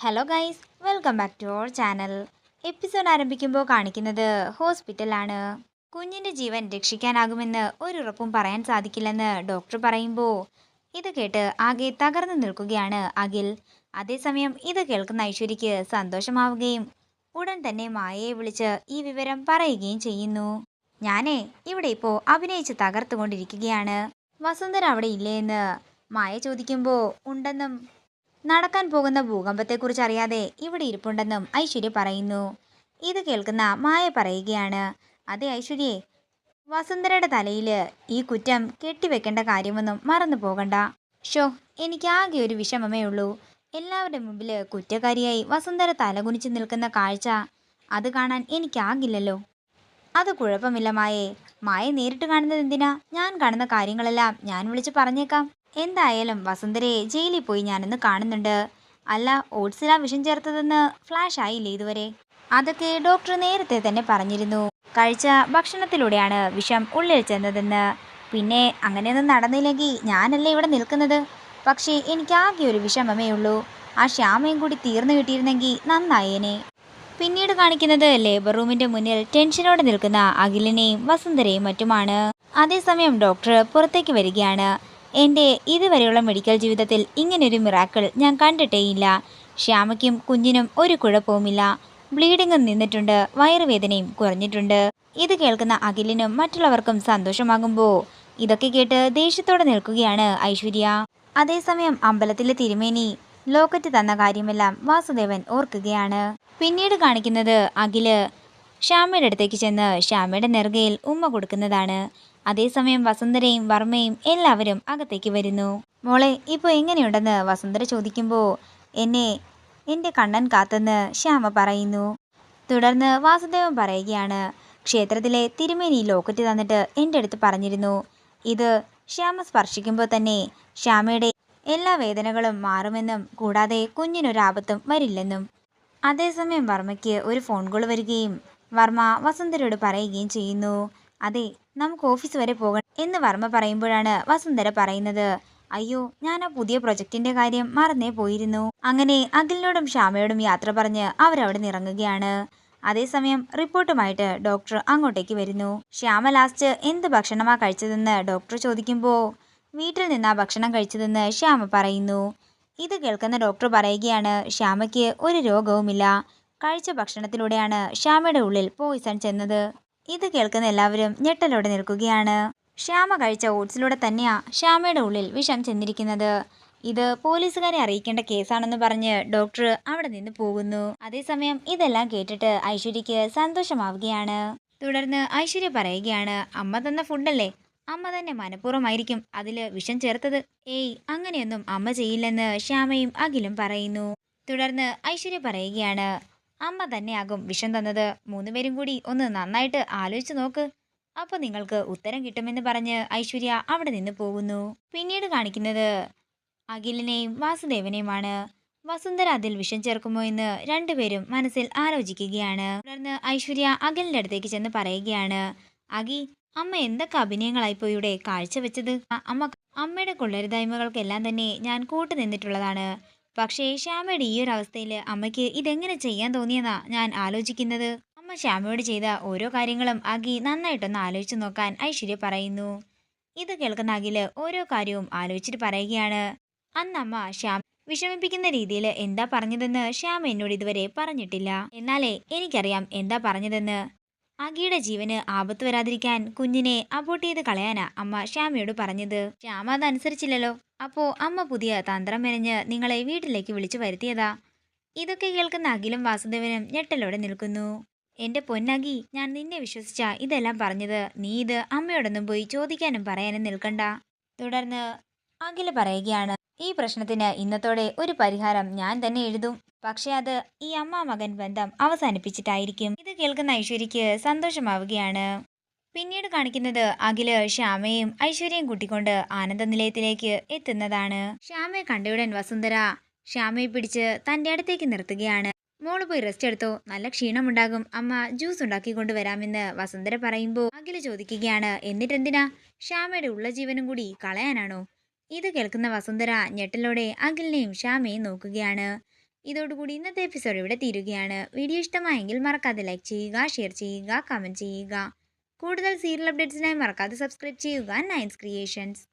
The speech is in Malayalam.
Hello guys, welcome back to our channel. Episode ആരംഭിക്കുമ്പോൾ കാണിക്കുന്നത് ഹോസ്പിറ്റലാണ്. കുഞ്ഞിൻ്റെ ജീവൻ രക്ഷിക്കാനാകുമെന്ന് ഒരുറപ്പും പറയാൻ സാധിക്കില്ലെന്ന് ഡോക്ടർ പറയുമ്പോൾ ഇത് കേട്ട് ആകെ തകർന്നു നിൽക്കുകയാണ് അഖിൽ. അതേസമയം ഇത് കേൾക്കുന്ന ഐശ്വര്യയ്ക്ക് സന്തോഷമാവുകയും ഉടൻ തന്നെ മായയെ വിളിച്ച് ഈ വിവരം പറയുകയും ചെയ്യുന്നു. ഞാനേ ഇവിടെ ഇപ്പോൾ അഭിനയിച്ച് തകർത്തുകൊണ്ടിരിക്കുകയാണ്. വസുന്ധര അവിടെ ഇല്ലേ എന്ന് മായ ചോദിക്കുമ്പോൾ ഉണ്ടെന്നും നടക്കാൻ പോകുന്ന ഭൂകമ്പത്തെക്കുറിച്ച് അറിയാതെ ഇവിടെ ഇരിപ്പുണ്ടെന്നും ഐശ്വര്യ പറയുന്നു. ഇത് കേൾക്കുന്ന മായ പറയുകയാണ്, അതെ ഐശ്വര്യയെ, വസുന്ധരയുടെ തലയിൽ ഈ കുറ്റം കെട്ടിവെക്കേണ്ട കാര്യമൊന്നും മറന്നു പോകണ്ട. ഷോ, എനിക്ക് ആകെ ഒരു വിഷമമേ ഉള്ളൂ. എല്ലാവരുടെ മുമ്പിൽ കുറ്റക്കാരിയായി വസുന്ധര തലകുനിച്ച് നിൽക്കുന്ന കാഴ്ച അത് കാണാൻ എനിക്കാകില്ലല്ലോ. അത് കുഴപ്പമില്ല മായേ, മായ നേരിട്ട് കാണുന്നത് എന്തിനാ? ഞാൻ കാണുന്ന കാര്യങ്ങളെല്ലാം ഞാൻ വിളിച്ച് പറഞ്ഞേക്കാം. എന്തായാലും വസുന്ധരയെ ജയിലിൽ പോയി ഞാനൊന്ന് കാണുന്നുണ്ട്. അല്ല, ഓട്സിലാ വിഷം ചേർത്തതെന്ന് ഫ്ലാഷ് ആയില്ലേ ഇതുവരെ? അതൊക്കെ ഡോക്ടർ നേരത്തെ തന്നെ പറഞ്ഞിരുന്നു. കഴിച്ച ഭക്ഷണത്തിലൂടെയാണ് വിഷം ഉള്ളിൽ ചെന്നതെന്ന്. പിന്നെ അങ്ങനെയൊന്നും നടന്നില്ലെങ്കിൽ ഞാനല്ലേ ഇവിടെ നിൽക്കുന്നത്. പക്ഷേ എനിക്കാകെ ഒരു വിഷമമേ ഉള്ളൂ. ആ ശ്യാമയും കൂടി തീർന്നു കിട്ടിയിരുന്നെങ്കിൽ നന്നായേനെ. പിന്നീട് കാണിക്കുന്നത് ലേബർ റൂമിന്റെ മുന്നിൽ ടെൻഷനോടെ നിൽക്കുന്ന അഖിലിനെയും വസുന്ധരയും മറ്റുമാണ്. അതേസമയം ഡോക്ടർ പുറത്തേക്ക് വരികയാണ്. എൻ്റെ ഇതുവരെയുള്ള മെഡിക്കൽ ജീവിതത്തിൽ ഇങ്ങനെയൊരു മിറാക്കിൾ ഞാൻ കണ്ടിട്ടേയില്ല. ശ്യാമയ്ക്കും കുഞ്ഞിനും ഒരു കുഴപ്പവുമില്ല. ബ്ലീഡിങ്ങും നിന്നിട്ടുണ്ട്, വയറുവേദനയും കുറഞ്ഞിട്ടുണ്ട്. ഇത് കേൾക്കുന്ന അഖിലിനും മറ്റുള്ളവർക്കും സന്തോഷമാകുമ്പോൾ ഇതൊക്കെ കേട്ട് ദേഷ്യത്തോടെ നിൽക്കുകയാണ് ഐശ്വര്യ. അതേസമയം അമ്പലത്തിലെ തിരുമേനി ലോക്കറ്റ് തന്ന കാര്യമെല്ലാം വാസുദേവൻ ഓർക്കുകയാണ്. പിന്നീട് കാണിക്കുന്നത് അഖില് ശ്യാമയുടെ അടുത്തേക്ക് ചെന്ന് ശ്യാമയുടെ നെറുകയിൽ ഉമ്മ കൊടുക്കുന്നതാണ്. അതേസമയം വസുന്ധരയും വർമ്മയും എല്ലാവരും അകത്തേക്ക് വരുന്നു. മോളെ, ഇപ്പോൾ എങ്ങനെയുണ്ടെന്ന് വസുന്ധര ചോദിക്കുമ്പോൾ എൻ്റെ കണ്ണൻ കാത്തെന്ന് ശ്യാമ പറയുന്നു. തുടർന്ന് വാസുദേവൻ പറയുകയാണ്, ക്ഷേത്രത്തിലെ തിരുമേനി ലോക്കറ്റ് തന്നിട്ട് എൻ്റെ അടുത്ത് പറഞ്ഞിരുന്നു, ഇത് ശ്യാമ സ്പർശിക്കുമ്പോൾ തന്നെ ശ്യാമയുടെ എല്ലാ വേദനകളും മാറുമെന്നും കൂടാതെ കുഞ്ഞിനൊരാപത്തും വരില്ലെന്നും. അതേസമയം വർമ്മയ്ക്ക് ഒരു ഫോൺ കോൾ വരികയും വർമ്മ വസുന്ധരയോട് പറയുകയും ചെയ്യുന്നു, അതെ, നമുക്ക് ഓഫീസ് വരെ പോകണം എന്ന് വർമ്മ പറയുമ്പോഴാണ് വസുന്ധര പറയുന്നത്, അയ്യോ, ഞാൻ ആ പുതിയ പ്രൊജക്റ്റിന്റെ കാര്യം മറന്നേ പോയിരുന്നു. അങ്ങനെ അഖിലിനോടും ശ്യാമയോടും യാത്ര പറഞ്ഞ് അവരവിടെ നിറങ്ങുകയാണ്. അതേസമയം റിപ്പോർട്ടുമായിട്ട് ഡോക്ടർ അങ്ങോട്ടേക്ക് വരുന്നു. ശ്യാമ ലാസ്റ്റ് എന്ത് ഭക്ഷണമാ കഴിച്ചതെന്ന് ഡോക്ടർ ചോദിക്കുമ്പോൾ വീട്ടിൽ നിന്നാ ഭക്ഷണം കഴിച്ചതെന്ന് ശ്യാമ പറയുന്നു. ഇത് കേൾക്കുന്ന ഡോക്ടർ പറയുകയാണ്, ശ്യാമയ്ക്ക് ഒരു രോഗവുമില്ല. കഴിച്ച ഭക്ഷണത്തിലൂടെയാണ് ശ്യാമയുടെ ഉള്ളിൽ പോയിസൺ ചെന്നത്. ഇത് കേൾക്കുന്ന എല്ലാവരും ഞെട്ടലോടെ നിൽക്കുകയാണ്. ശ്യാമ കഴിച്ച ഓട്സിലൂടെ തന്നെയാ ശ്യാമയുടെ ഉള്ളിൽ വിഷം ചെന്നിരിക്കുന്നത്. ഇത് പോലീസുകാരെ അറിയിക്കേണ്ട കേസാണെന്ന് പറഞ്ഞ് ഡോക്ടർ അവിടെ നിന്ന് പോകുന്നു. അതേസമയം ഇതെല്ലാം കേട്ടിട്ട് ഐശ്വര്യയ്ക്ക് സന്തോഷമാവുകയാണ്. തുടർന്ന് ഐശ്വര്യ പറയുകയാണ്, അമ്മ തന്ന ഫുഡല്ലേ, അമ്മ തന്നെ മനഃപൂർവ്വമായിരിക്കും അതിൽ വിഷം ചേർത്തത്. ഏയ്, അങ്ങനെയൊന്നും അമ്മ ചെയ്യില്ലെന്ന് ശ്യാമയും അഖിലും പറയുന്നു. തുടർന്ന് ഐശ്വര്യ പറയുകയാണ്, അമ്മ തന്നെയാകും വിഷം തന്നത്. മൂന്നുപേരും കൂടി ഒന്ന് നന്നായിട്ട് ആലോചിച്ച് നോക്ക്, അപ്പോൾ നിങ്ങൾക്ക് ഉത്തരം കിട്ടുമെന്ന് പറഞ്ഞ് ഐശ്വര്യ അവിടെ നിന്ന് പോകുന്നു. പിന്നീട് കാണിക്കുന്നത് അഖിലിനെയും വാസുദേവനെയുമാണ്. വസുന്ധര അതിൽ വിഷം ചേർക്കുമോ എന്ന് രണ്ടുപേരും മനസ്സിൽ ആലോചിക്കുകയാണ്. തുടർന്ന് ഐശ്വര്യ അഖിലിന്റെ അടുത്തേക്ക് ചെന്ന് പറയുകയാണ്, അഖി, അമ്മ എന്തൊക്കെ അഭിനയങ്ങളായിപ്പോ ഇവിടെ കാഴ്ചവെച്ചത്. അമ്മയുടെ കൊള്ളരുതായ്മകൾക്കെല്ലാം തന്നെ ഞാൻ കൂട്ടു നിന്നിട്ടുള്ളതാണ്. പക്ഷേ ശ്യാമയുടെ ഈ ഒരു അവസ്ഥയിൽ അമ്മയ്ക്ക് ഇതെങ്ങനെ ചെയ്യാൻ തോന്നിയെന്നാ ഞാൻ ആലോചിക്കുന്നത്. അമ്മ ശ്യാമയോട് ചെയ്ത ഓരോ കാര്യങ്ങളും അഖി നന്നായിട്ടൊന്ന് ആലോചിച്ച് നോക്കാൻ ഐശ്വര്യ പറയുന്നു. ഇത് കേൾക്കുന്ന അഖില് ഓരോ കാര്യവും ആലോചിച്ചിട്ട് പറയുകയാണ്, അന്നമ്മ ശ്യാം വിഷമിപ്പിക്കുന്ന രീതിയിൽ എന്താ പറഞ്ഞതെന്ന് ശ്യാമ എന്നോട് ഇതുവരെ പറഞ്ഞിട്ടില്ല. എന്നാലേ എനിക്കറിയാം എന്താ പറഞ്ഞതെന്ന്. അഖിയുടെ ജീവന് ആപത്ത് വരാതിരിക്കാൻ കുഞ്ഞിനെ അബോട്ട് ചെയ്ത് കളയാനാ അമ്മ ശ്യാമയോട് പറഞ്ഞത്. ശ്യാമ അതനുസരിച്ചില്ലല്ലോ. അപ്പോ അമ്മ പുതിയ തന്ത്രം മെനഞ്ഞ് നിങ്ങളെ വീട്ടിലേക്ക് വിളിച്ചു വരുത്തിയതാ. ഇതൊക്കെ കേൾക്കുന്ന അഖിലും വാസുദേവനും ഞെട്ടലോടെ നിൽക്കുന്നു. എന്റെ പൊന്നഖി, ഞാൻ നിന്നെ വിശ്വസിച്ച ഇതെല്ലാം പറഞ്ഞത്. നീ ഇത് അമ്മയോടൊന്നും പോയി ചോദിക്കാനും പറയാനും നിൽക്കണ്ട. തുടർന്ന് അഖില് പറയുകയാണ്, ഈ പ്രശ്നത്തിന് ഇന്നത്തോടെ ഒരു പരിഹാരം ഞാൻ തന്നെ എഴുതും. പക്ഷെ അത് ഈ അമ്മ മകൻ ബന്ധം അവസാനിപ്പിച്ചിട്ടായിരിക്കും. ഇത് കേൾക്കുന്ന ഐശ്വര്യയ്ക്ക് സന്തോഷമാവുകയാണ്. പിന്നീട് കാണിക്കുന്നത് അഖില് ശ്യാമയും ഐശ്വര്യയും കൂട്ടിക്കൊണ്ട് ആനന്ദ നിലയത്തിലേക്ക് എത്തുന്നതാണ്. ശ്യാമയെ കണ്ടയുടൻ വസുന്ധര ശ്യാമയെ പിടിച്ച് തന്റെ അടുത്തേക്ക് നിർത്തുകയാണ്. മോള് പോയി റെസ്റ്റ് എടുത്തോ, നല്ല ക്ഷീണമുണ്ടാകും, അമ്മ ജ്യൂസ് ഉണ്ടാക്കി കൊണ്ടുവരാമെന്ന് വസുന്ധര പറയുമ്പോൾ അഖില് ചോദിക്കുകയാണ്, എന്നിട്ടെന്തിനാ, ശ്യാമയുടെ ഉള്ള ജീവനും കൂടി കളയാനാണോ? ഇത് കേൾക്കുന്ന വസുന്ധര ഞെട്ടലോടെ അഖിലിനെയും ശ്യാമയും നോക്കുകയാണ്. ഇതോടുകൂടി ഇന്നത്തെ എപ്പിസോഡ് ഇവിടെ തീരുകയാണ്. വീഡിയോ ഇഷ്ടമായെങ്കിൽ മറക്കാതെ ലൈക്ക് ചെയ്യുക, ഷെയർ ചെയ്യുക, കമൻറ്റ് ചെയ്യുക. കൂടുതൽ സീരിയൽ അപ്ഡേറ്റ്സിനായി മറക്കാതെ സബ്സ്ക്രൈബ് ചെയ്യുക നയൻസ് ക്രിയേഷൻസ്.